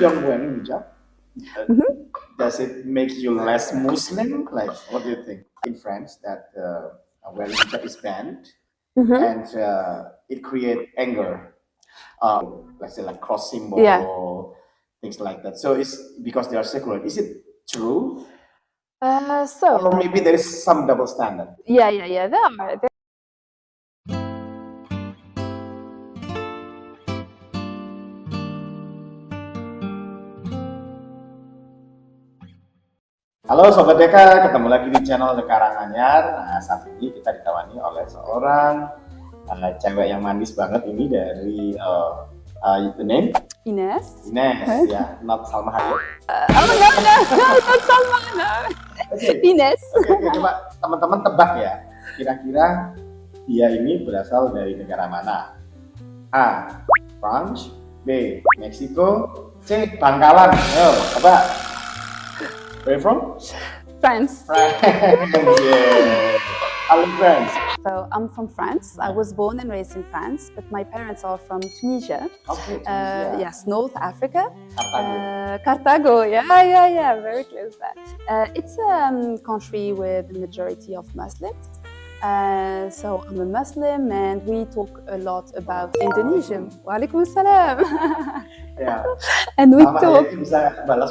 don't wear hijab, Mhm. does it make you less Muslim? Like, what do you think? In France, that wearing hijab is banned, Mhm. and it create anger. Let's say like cross Yeah. symbol, things like that. So it's because they are secular. Is it true, or So maybe there is some double standard? yeah. There are. Halo Sobat Deka, ketemu lagi di channel The Karanganjar. Nah, saat ini kita ditemani oleh seorang cewek yang manis banget ini dari the name Inez. Inez, ya, not Salma Hayek. Oh no, not Salman. No. Inez. Oke, coba teman-teman tebak ya, kira-kira dia ini berasal dari negara mana? A. France, B. Meksiko, C. Bangkalan. Ayo, tebak. Where you from? France. France. Yeah. I'm France. So I'm from France. I was born and raised in France, but my parents are from Tunisia. Okay, Tunisia. Yes, North Africa. Carthago. Carthago. Yeah. Very close there. It's a country with a majority of Muslims. So I'm a Muslim, and we talk a lot about Indonesia. Waalaikum salam. Ya. And we Salma talk. Hayek bisa balas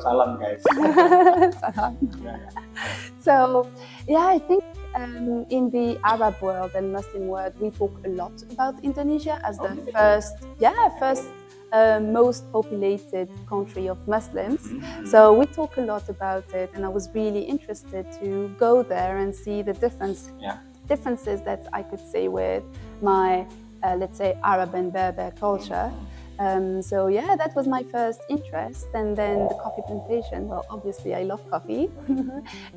salam guys. Salam. Ya. So, yeah, I think in the Arab world and Muslim world, we talk a lot about Indonesia as the first most populated country of Muslims. So we talk a lot about it, and I was really interested to go there and see the differences that I could see with my, let's say, Arab and Berber culture. So yeah, that was my first interest, and then the coffee plantation. Well, obviously I love coffee,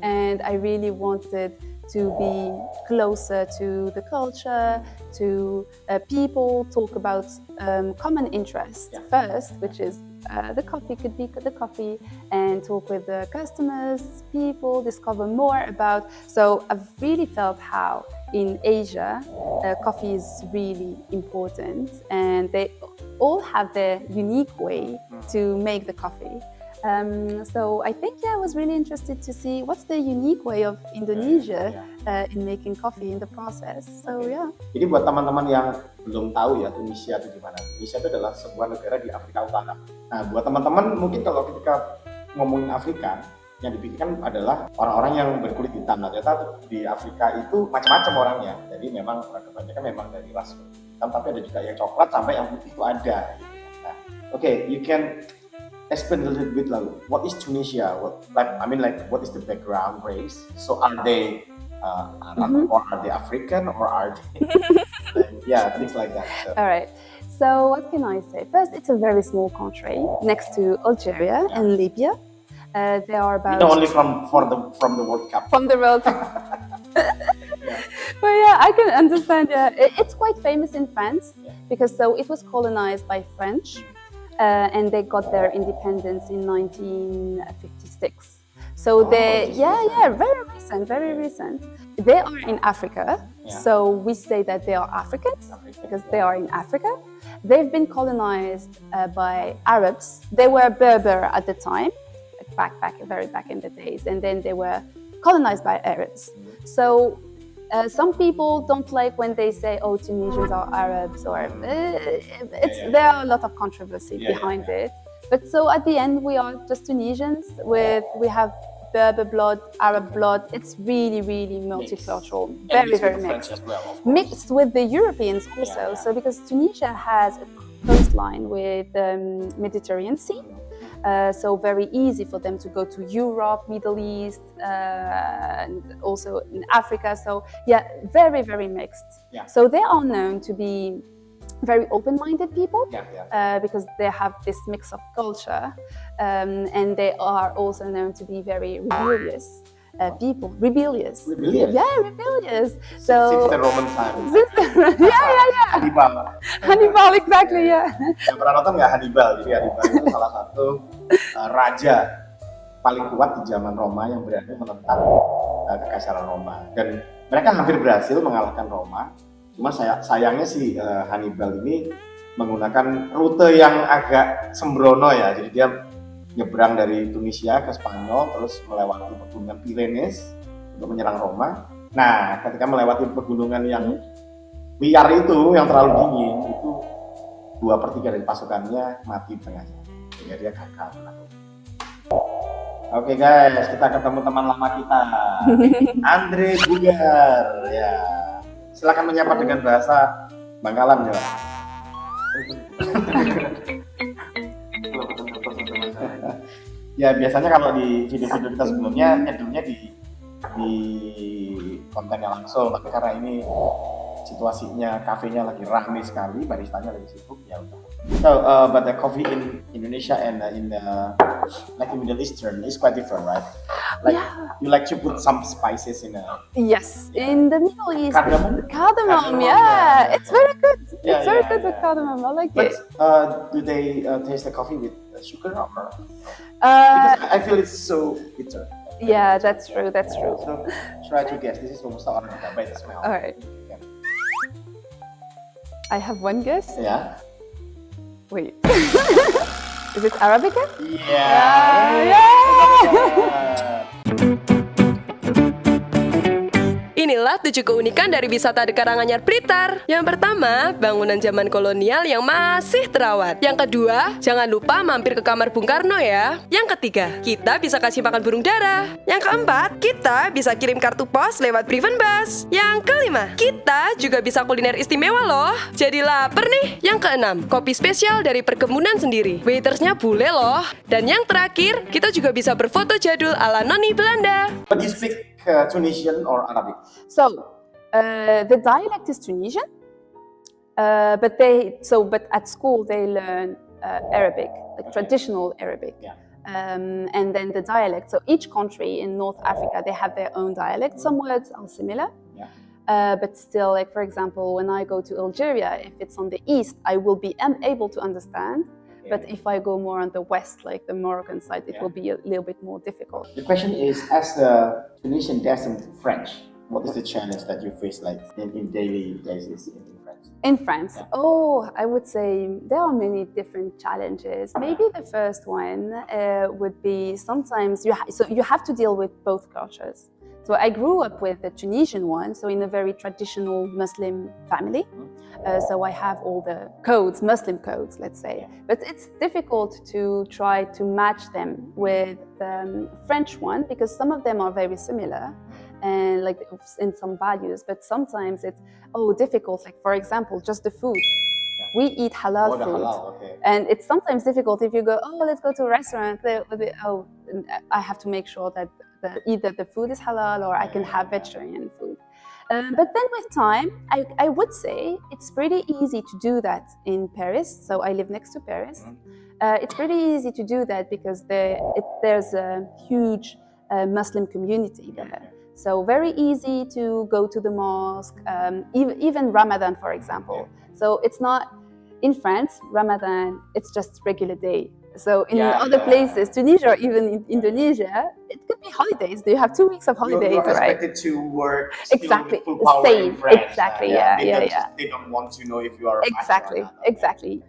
and I really wanted to be closer to the culture, to people, talk about common interests first, which is the coffee, could be the coffee, and talk with the customers, people, discover more about. So I've really felt how in Asia, coffee is really important, and they all have their unique way to make the coffee. So I think I was really interested to see what's the unique way of Indonesia in making coffee in the process. So yeah. Jadi buat teman-teman yang belum tahu ya Tunisia itu gimana. Tunisia itu adalah sebuah negara di Afrika Utara. Nah, buat teman-teman mungkin kalau ketika ngomongin Afrika, yang dipikirkan adalah orang-orang yang berkulit hitam. Nah, ternyata di Afrika itu macam-macam orangnya. Jadi memang kebanyakan memang dari ras kulit hitam, tapi ada juga yang coklat sampai yang putih itu ada. Gitu. Nah, okay, you can explain a little bit like what is Tunisia? What is the background race? So are they Arab or are they African or are they things like that. So. All right. So what can I say? First, it's a very small country next to Algeria and Libya. They are about. You know, only from the World Cup. From the World Cup. But yeah, I can understand. Yeah, it's quite famous in France because it was colonized by French, and they got their independence in 1956. So very recent. They are in Africa, so we say that they are Africans because they are in Africa. They've been colonized by Arabs. They were Berber at the time. Very back in the days, and then they were colonized by Arabs. So some people don't like when they say, "Oh, Tunisians are Arabs," or there are a lot of controversy behind it. But so at the end, we are just Tunisians. We have Berber blood, Arab blood. It's really multicultural, very mixed. As well, mixed with the Europeans also. So because Tunisia has a coastline with the Mediterranean Sea. So very easy for them to go to Europe, Middle East, and also in Africa. So yeah, very mixed. So they are known to be very open-minded people because they have this mix of culture, and they are also known to be very rebellious people. Rebellious. Yeah, rebellious. So since the Roman times. Hannibal, exactly. Yang pernah nonton nggak Hannibal? Jadi Hannibal itu salah satu raja paling kuat di zaman Roma yang berani menentang kekaisaran Roma, dan mereka hampir berhasil mengalahkan Roma. Cuma sayangnya si Hannibal ini menggunakan rute yang agak sembrono ya. Jadi dia nyebrang dari Tunisia ke Spanyol, terus melewati pegunungan Pyrenees untuk menyerang Roma. Nah, ketika melewati pegunungan yang liar itu, yang terlalu dingin, itu 2/3 dari pasukannya mati di tengahnya. Sehingga dia gagal. Oke guys, kita ketemu teman lama kita, Andre Bugar. Ya, silakan menyapa dengan bahasa Bangkalan ya. Ya biasanya kalau di video-video kita sebelumnya nyedulnya di kontennya langsung, tapi karena ini situasinya kafenya lagi ramai sekali, baristanya lagi sibuk, ya udah. So, but the coffee in Indonesia and in like in Middle Eastern is quite different, right? Like you like to put some spices in Yes, in the Middle East. Cardamom, yeah, it's very good. Yeah, It's very good with cardamom. I like but, it. do they taste the coffee with sugar or? Uh, Because I feel it's so bitter. yeah, that's true. That's true. So try to guess. This is almost seorang by the smell. All right. Yeah. I have one guess. Yeah. Wait. Is it Arabica? Yeah. Inilah 7 keunikan dari wisata di Karanganjar Blitar. Yang pertama, bangunan zaman kolonial yang masih terawat. Yang kedua, jangan lupa mampir ke kamar Bung Karno ya. Yang ketiga, kita bisa kasih makan burung dara. Yang keempat, kita bisa kirim kartu pos lewat Priven Bus. Yang kelima, kita juga bisa kuliner istimewa loh. Jadi lapar nih. Yang keenam, kopi spesial dari perkebunan sendiri. Waitersnya bule loh. Dan yang terakhir, kita juga bisa berfoto jadul ala noni Belanda. But you speak Tunisian or Arabic? So, the dialect is Tunisian, but at school they learn Arabic, like traditional Arabic. Yeah. And then the dialect. So each country in North Africa, they have their own dialect. Some words are similar, but still, like for example, when I go to Algeria, if it's on the east, I will be able to understand. But if I go more on the west, like the Moroccan side, it will be a little bit more difficult. The question is, as a Tunisian descent French, what is the challenge that you face like in daily basis in France? In France, I would say there are many different challenges. Maybe the first one would be sometimes you have to deal with both cultures. So I grew up with the Tunisian one, so in a very traditional Muslim family. So I have all the codes, Muslim codes, let's say. But it's difficult to try to match them with the French one because some of them are very similar and like in some values, but sometimes it's difficult. Like for example, just the food. We eat halal food, and it's sometimes difficult if you go, let's go to a restaurant. I have to make sure that either the food is halal or I can have vegetarian food. But then with time, I would say it's pretty easy to do that in Paris. So I live next to Paris. It's pretty easy to do that because there's a huge Muslim community there. So very easy to go to the mosque, even Ramadan, for example. So it's not, in France, Ramadan, it's just regular day. So in other places, Tunisia or even in Indonesia, it could be holidays. You have 2 weeks of holidays, you're right? expected to work exactly full power same. in France. Exactly, They don't want to know if you are exactly.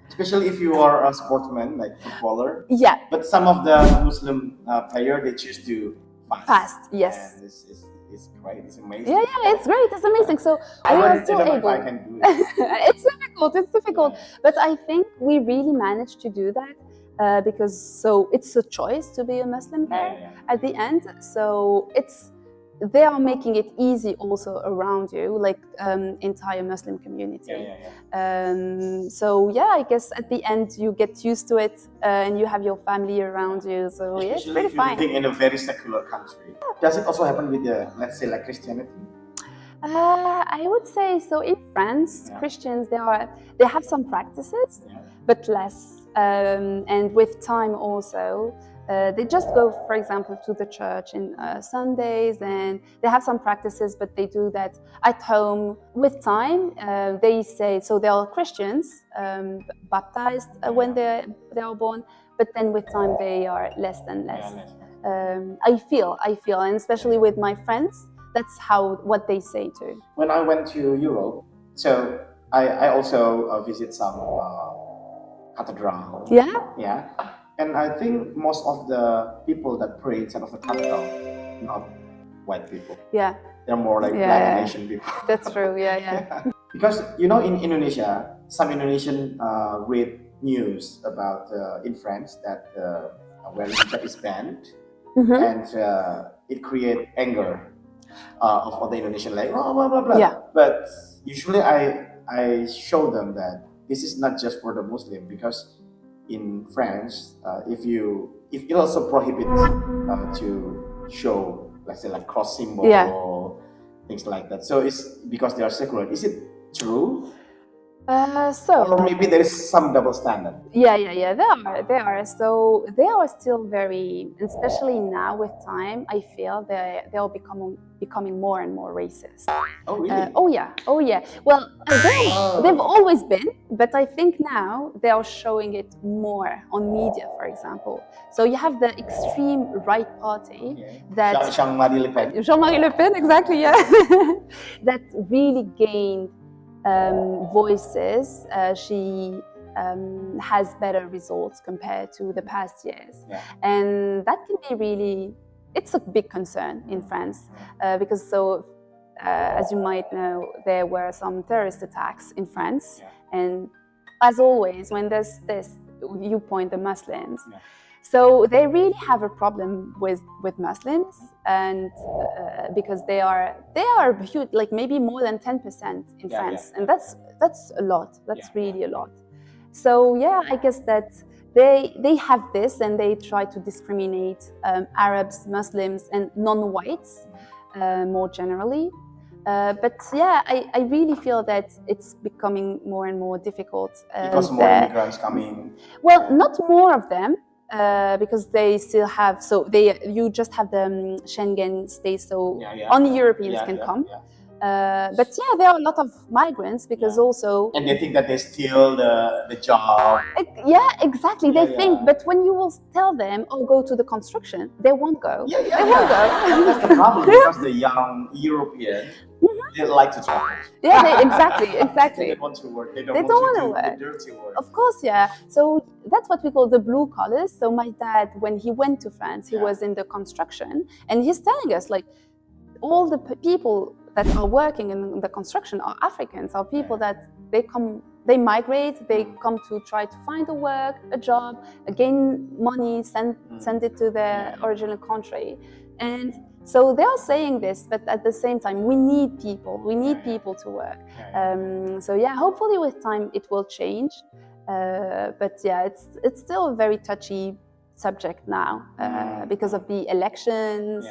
Especially if you are a sportsman, like footballer. Yeah. But some of the Muslim players, they choose to fast. Yes. And this is great. It's amazing. Yeah, it's great. It's amazing. So I we are don't still know able. if I can do it. It's difficult. But I think we really managed to do that. Because it's a choice to be a Muslim there at the end. So they are making it easy also around you, like entire Muslim community. So I guess at the end you get used to it and you have your family around you. So it's pretty fine. Living in a very secular country. Does it also happen with let's say like Christianity? I would say so. In France, Christians they have some practices, but less. And with time also, they just go, for example, to the church in Sundays, and they have some practices, but they do that at home. With time, they say, so they are Christians, baptized when they are born, but then with time they are less and less. I feel, and especially with my friends, that's what they say too. When I went to Europe, so I also visit some cathedral. Yeah. Yeah. And I think most of the people that pray inside of the cathedral, not white people. Yeah. They're more like Yeah, black yeah. Asian people. That's true. Yeah. Because you know, in Indonesia, some Indonesian read news about in France that where hijab is banned, and it create anger of the Indonesian, like blah blah blah blah. Yeah. But usually I show them that this is not just for the Muslim, because in France, if it also prohibits to show, let's say, like cross symbol or things like that. So it's because they are secular. Is it true? Or maybe there is some double standard. Yeah. They are. So they are still very, especially now with time, I feel they are becoming more and more racist. Oh really? Oh yeah. Well, they've always been, but I think now they are showing it more on media, for example. So you have the extreme right party that Jean-Marie Le Pen. Jean-Marie Le Pen, exactly, yeah. That really gained voices. She has better results compared to the past years, and that can be really. It's a big concern in France because as you might know, there were some terrorist attacks in France, and as always, when there's this, you point the Muslims. So they really have a problem with Muslims, and because they are huge, like maybe more than 10% in France, and that's a lot. That's really a lot. So yeah, I guess that they have this, and they try to discriminate Arabs, Muslims, and non-whites more generally. But yeah, I really feel that it's becoming more and more difficult. Because more immigrants coming. Well, not more of them. Because they still have, you just have the Schengen states, so only Europeans can come. But yeah, there are a lot of migrants because also. And they think that they steal the job. Yeah, exactly. They think, but when you will tell them, "Oh, go to the construction," they won't go. They won't go. That's the problem, because the young European, they like to travel. Yeah, exactly. They don't want to work. They don't want to do the dirty work. Of course, yeah. So that's what we call the blue collars. So my dad, when he went to France, he was in the construction, and he's telling us, like, all the people that are working in the construction are Africans, are people that they migrate, they come to try to find a job, gain money, send it to their original country. And so they are saying this, but at the same time, we need people to work. So yeah, hopefully with time it will change. But yeah, it's still a very touchy subject now because of the elections.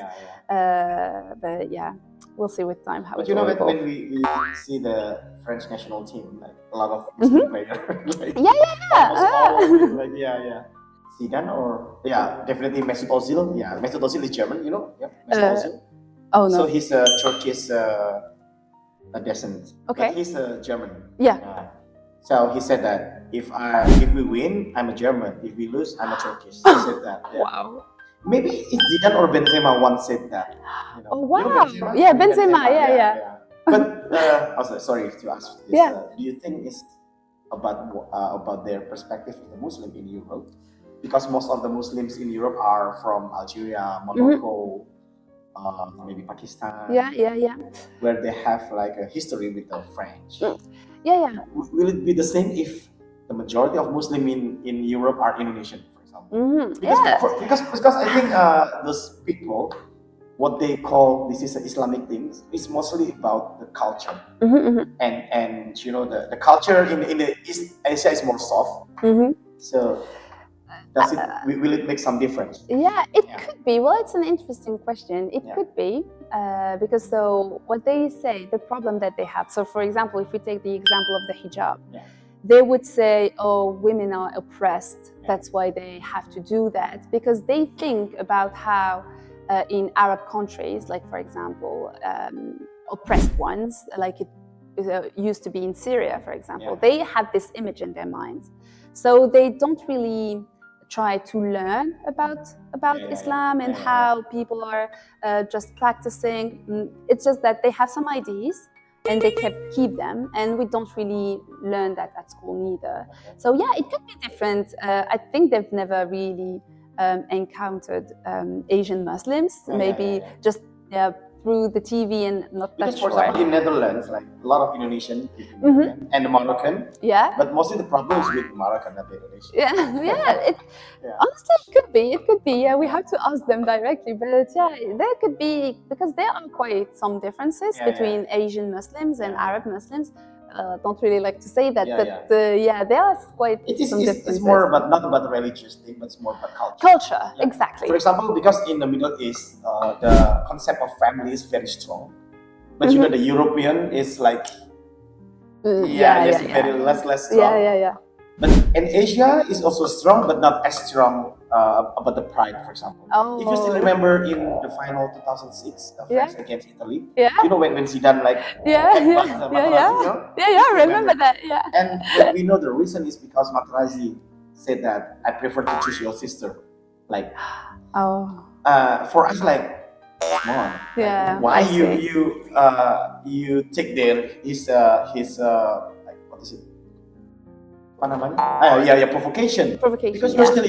But yeah, we'll see with time how. But you know, when we see the French national team, like a lot of Muslim players, like Zidane or definitely Mesut Ozil. Yeah, Mesut Ozil is German, you know. Yeah, Mesut Ozil. Oh no. So he's a Turkish descent. Okay. But he's a German. Yeah. So he said that if we win, I'm a German. If we lose, I'm a Turkish. He said that. Yeah. Wow. Maybe it's Zidane or Benzema once said that. You know? Oh wow. You know Benzema? Yeah, Benzema. Yeah. But also, sorry to ask this. Do you think it's about their perspective of the Muslim in Europe? Because most of the Muslims in Europe are from Algeria, Morocco, maybe Pakistan. Yeah. Where they have like a history with the French. Yeah. Will it be the same if the majority of Muslims in Europe are Indonesian, for example? Because I think those people, what they call this is Islamic things, is mostly about the culture. And you know, the culture in the East Asia is more soft. So will it make some difference? Yeah, it could be. Well, it's an interesting question. It could be because so what they say, the problem that they have. So for example, if we take the example of the hijab, they would say, oh, women are oppressed. That's why they have to do that. Because they think about how in Arab countries, like for example, oppressed ones, like it used to be in Syria, for example, they have this image in their minds. So they don't really try to learn about Islam and how people are just practicing. It's just that they have some ideas and they keep them, and we don't really learn that at school neither. So yeah, it could be different. I think they've never really encountered Asian Muslims, just through the TV and not because that for sure. example in Netherlands, like a lot of Indonesian and the Moroccan, but mostly the problem is with Moroccan, not the Indonesian. Honestly, it could be. Yeah, we have to ask them directly, but yeah, there could be, because there are quite some differences between Asian Muslims and Arab Muslims. Don't really like to say that, but there are quite some differences. It's more about, not about the religious thing, but it's more about culture. Culture, exactly. For example, because in the Middle East, the concept of family is very strong, but you know the European is like very less strong. But in Asia is also strong, but not as strong about the pride, for example. If you still remember in the final 2006, France against Italy, you know when Zidane like I remember that. And we know the reason is because Materazzi said that I prefer to choose your sister. Like, for us, like, come on, why you take his like, what is it? Provocation. Because you're still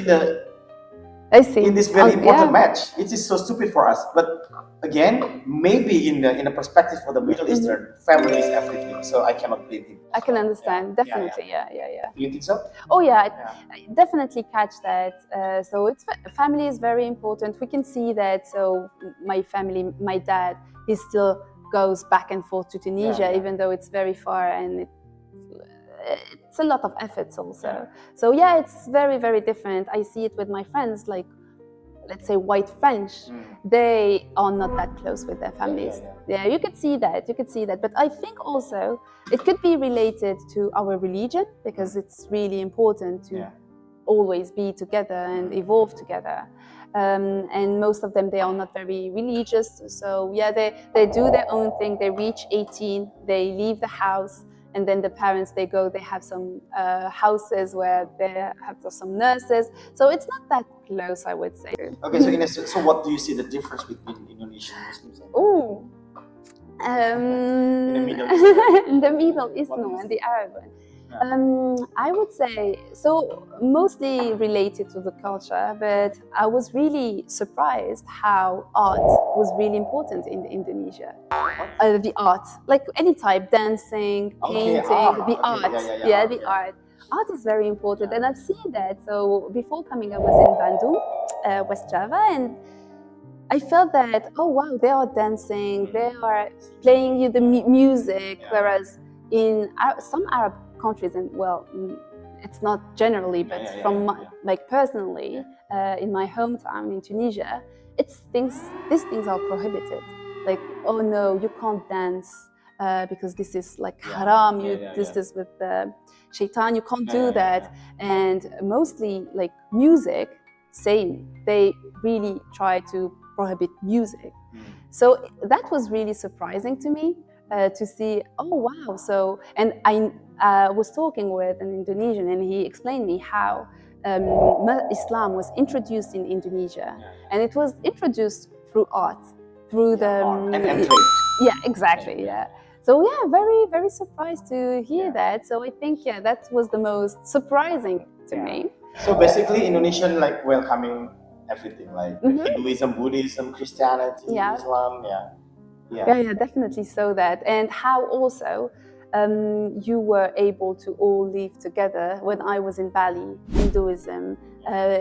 in this very important match. It is so stupid for us. But again, maybe in the perspective of the Middle Eastern, family is everything. So I cannot blame him. I can understand, definitely. Yeah. Do you think so? Oh yeah, I definitely catch that. So family is very important. We can see that. So my family, my dad, he still goes back and forth to Tunisia, even though it's very far, and it's a lot of efforts also. So yeah, it's very, very different. I see it with my friends, like, let's say white French, they are not that close with their families. Yeah, you could see that. But I think also it could be related to our religion, because it's really important to always be together and evolve together. And most of them, they are not very religious. So yeah, they do their own thing. They reach 18, they leave the house. And then the parents, they have some houses where they have some nurses. So it's not that close, I would say. Okay, so Inez, so what do you see the difference between Indonesian Muslims and in the Middle East? In the Middle East, and the Arab one. I would say, so mostly related to the culture, but I was really surprised how art was really important in Indonesia. The art, like any type, dancing, painting, the art. The art. Art is very important, and I've seen that. So before coming, I was in Bandung, West Java, and I felt that, oh wow, they are dancing, they are playing the music, whereas in some Arab countries, and well, it's not generally, but like personally, in my hometown in Tunisia, these things are prohibited. Like, oh no, you can't dance because this is like haram. This is with the shaitan. You can't do that. And mostly, like music, same. They really try to prohibit music. So that was really surprising to me. To see, oh wow, so, and I was talking with an Indonesian, and he explained me how Islam was introduced in Indonesia, and it was introduced through art, through the and exactly. So yeah, very, very surprised to hear that. So I think that was the most surprising to me. So basically, Indonesian like welcoming everything, like Hinduism, Buddhism, Christianity, Islam, Yeah, definitely so that. And how also you were able to all live together when I was in Bali, Hinduism,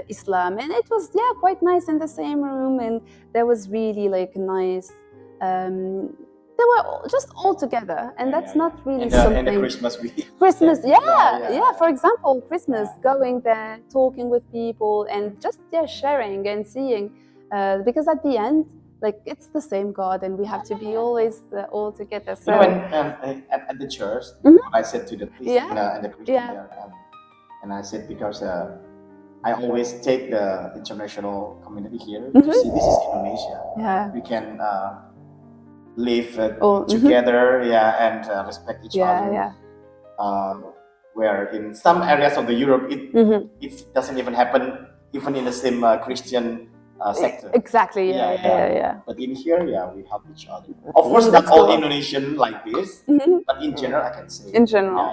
Islam, and it was quite nice in the same room, and there was really like nice. They were just all together, and that's not really something. And the Christmas week. Christmas, For example, Christmas, going there, talking with people, and just sharing and seeing, because at the end, like, it's the same God, and we have to be always all together. So when at the church, I said to the priest and the Christian there, and I said, because I always take the international community here to see this is Indonesia. We can live together, and respect each other. Where in some areas of the Europe, it doesn't even happen, even in the same Christian sector. Exactly. Yeah. But in here, we help each other. Of course, not all Indonesian like this, but in general, I can say. In general.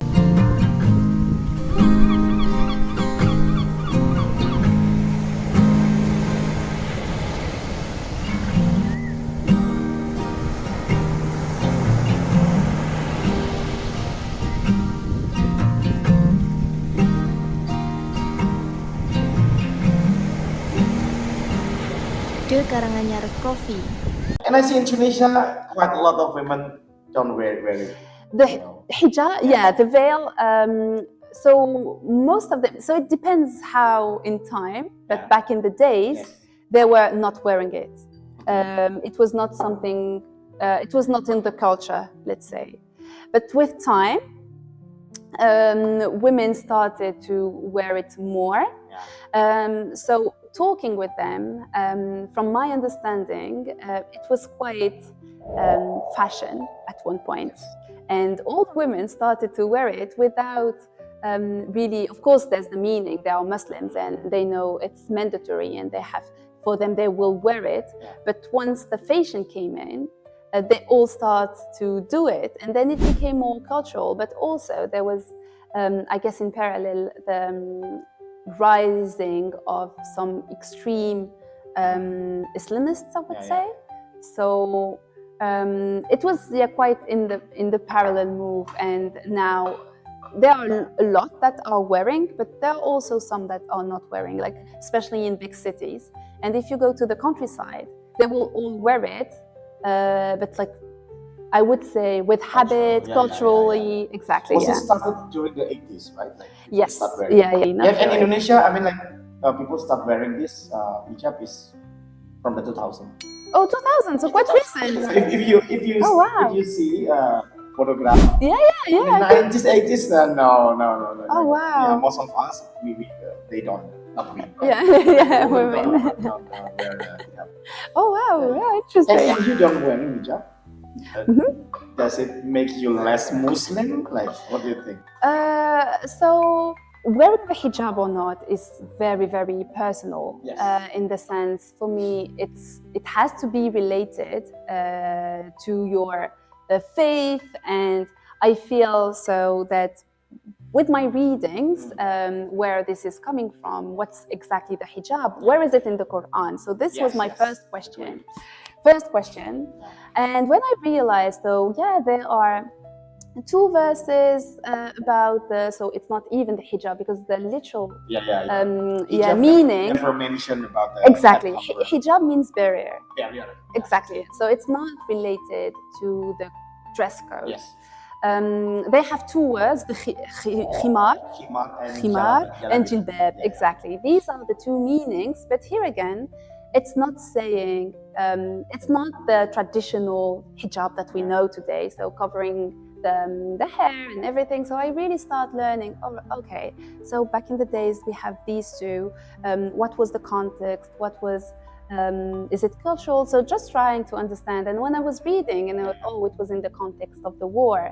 The Karanganjar Coffee. And I see in Tunisia, quite a lot of women don't wear it. The hijab, the veil. So most of them. So it depends how in time. But back in the days, they were not wearing it. It was not something. It was not in the culture, let's say. But with time, women started to wear it more. So talking with them, from my understanding, it was quite fashion at one point. And all the women started to wear it without really, of course, there's the meaning. They are Muslims and they know it's mandatory and for them, they will wear it. But once the fashion came in, they all start to do it. And then it became more cultural. But also there was, I guess in parallel, the rising of some extreme Islamists, I would say. So it was quite in the parallel move, and now there are a lot that are wearing, but there are also some that are not wearing, like especially in big cities. And if you go to the countryside, they will all wear it, but like I would say with habit, culturally, exactly. Was it started during the 80s, right? Like, yes. And in Indonesia, I mean, like people start wearing this hijab is from the 2000s. Oh, 2000, so quite recent. So if you see photograph, in the 90s, 80s, no. Oh wow. Yeah, most of us, they don't. Not we. Women. Oh wow, interesting. And you don't wear hijab? Does it make you less Muslim? Like, what do you think? So wearing the hijab or not is very, very personal. In the sense, for me, it has to be related to your faith, and I feel so that with my readings, where this is coming from, what's exactly the hijab? Where is it in the Quran? So this was my first question. And when I realized, though, there are 2 verses about so it's not even the hijab, because the literal meaning never mentioned about that. Exactly. Hijab means barrier. Exactly. So it's not related to the dress code. Yes. They have 2 words, the khimar and jilbab. Exactly. These are the 2 meanings, but here again, it's not saying, it's not the traditional hijab that we know today, so covering the hair and everything. So I really start learning, okay, so back in the days we have these 2, what was the context, what was, is it cultural? So just trying to understand. And when I was reading, and it was in the context of the war,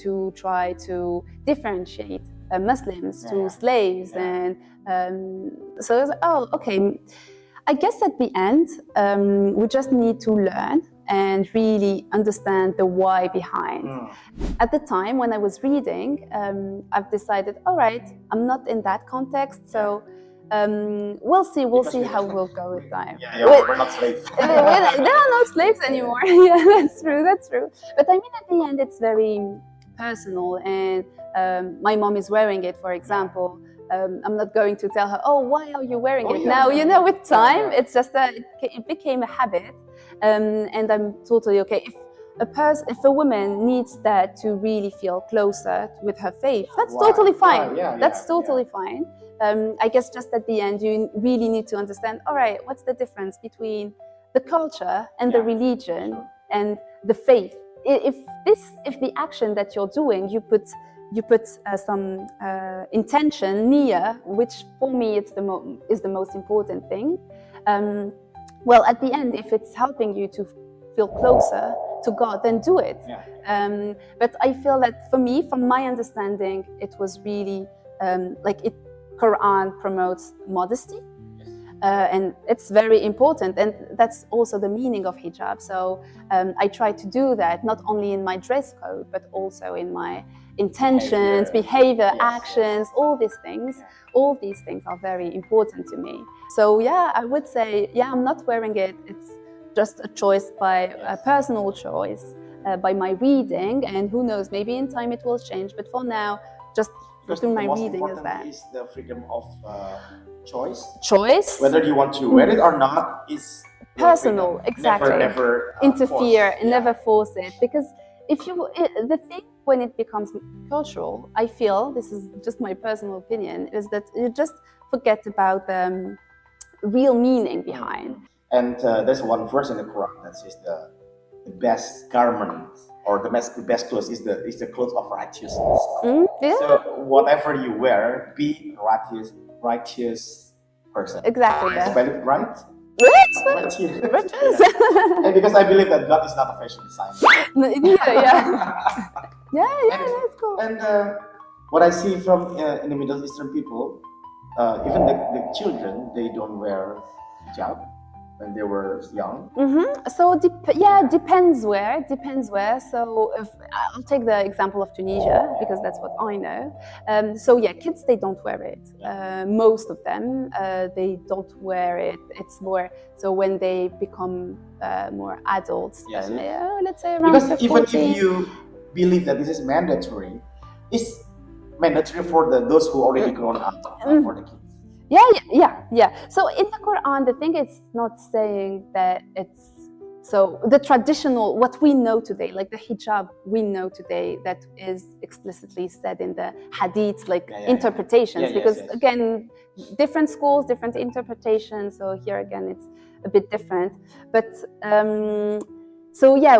to try to differentiate Muslims to slaves. And so I was like, okay, I guess at the end, we just need to learn and really understand the why behind. At the time when I was reading, I've decided, all right, I'm not in that context, so we'll see how we'll go with time. We're not slaves. There are no slaves anymore. Yeah, that's true. But I mean, at the end, it's very personal, and my mom is wearing it, for example. I'm not going to tell her, why are you wearing it now? You know, with time, it's just that it became a habit. And I'm totally okay. If a woman needs that to really feel closer with her faith, that's totally fine. That's totally fine. I guess just at the end, you really need to understand, all right, what's the difference between the culture and the religion and the faith? If the action that you're doing, you put some intention, niyyah, which for me is the most important thing. Well, at the end, if it's helping you to feel closer to God, then do it. But I feel that for me, from my understanding, it was really Quran promotes modesty. and it's very important, and that's also the meaning of hijab. So I try to do that not only in my dress code, but also in my intentions, behavior, actions, all these things. All these things are very important to me. So yeah, I would say, yeah, I'm not wearing it. It's just a choice by a personal choice, by my reading, and who knows, maybe in time it will change. But for now, just through my reading is that. Is the freedom of choice. Whether you want to wear it or not is personal, exactly. Never interfere and never force it, because the thing when it becomes cultural, I feel, this is just my personal opinion, is that you just forget about the real meaning behind. And there's one verse in the Quran that says the best garment or the best clothes is the clothes of righteousness. So whatever you wear, be righteous person. Exactly. Spell it right? Righteous. And because I believe that God is not a fashion designer. That's cool. And what I see from in the Middle Eastern people, even the children, they don't wear hijab when they were young. So depends where. So if I'll take the example of Tunisia, because that's what I know. So yeah, kids, they don't wear it. Most of them, they don't wear it. It's more so when they become more adults. Let's say around because 40. Even if you believe that this is mandatory, it's mandatory for those who already grown up, for the kids. Yeah. So in the Quran, the thing is not saying that it's so the traditional, what we know today, like the hijab we know today, that is explicitly said in the hadiths, like interpretations, because again, different schools, different interpretations. So here again, it's a bit different. But so yeah,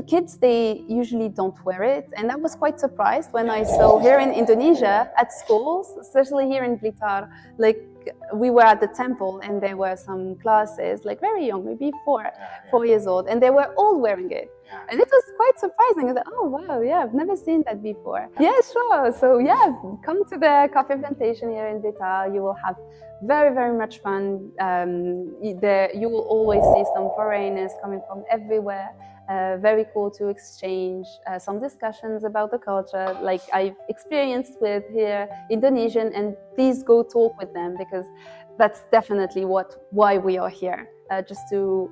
kids, they usually don't wear it, and I was quite surprised when I saw here in Indonesia at schools, especially here in Blitar, like we were at the temple and there were some classes, like very young, maybe 4 years old, and they were all wearing it, and it was quite surprising. I was like, oh wow, yeah, I've never seen that before. Yeah, sure. So yeah, come to the coffee plantation here in Blitar. You will have very, very much fun. You will always see some foreigners coming from everywhere. Very cool to exchange some discussions about the culture, like I've experienced with here Indonesian, and please go talk with them, because that's definitely why we are here. Just to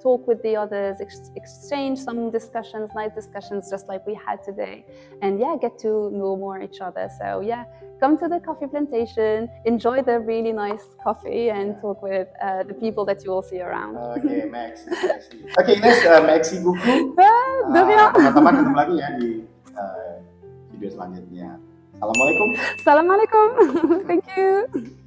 talk with the others, exchange some discussions, nice discussions, just like we had today, and yeah, get to know more each other. So yeah, come to the coffee plantation, enjoy the really nice coffee, and talk with the people that you will see around. Okay, Max. Okay, Inez, Maxi buku. Teman-teman ketemu lagi ya di video selanjutnya. Assalamualaikum. Assalamualaikum. Thank you.